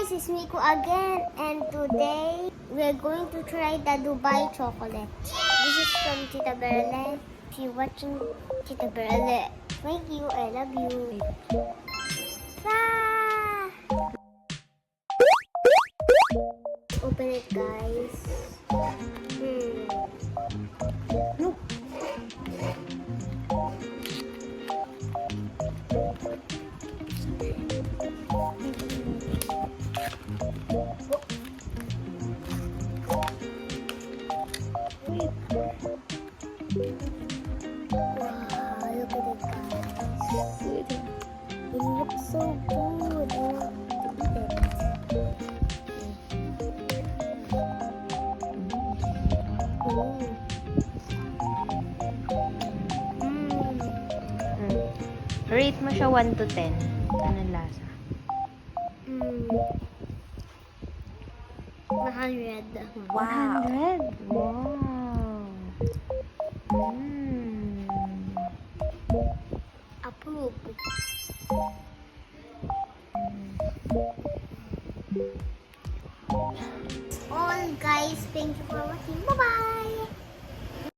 guys, it's Miku again, and today we're going to try the Dubai chocolate. This is from Tita Berle. If you're watching Tita Berle, thank you, I love you. Ah! Open it, guys. Look. Wow, look at it, guys. It looks so good. I want to eat it. Rate mo siya 1 to 10. Anong lasa? 100. 100? Wow. Approve. All guys, thank you for watching. Bye bye.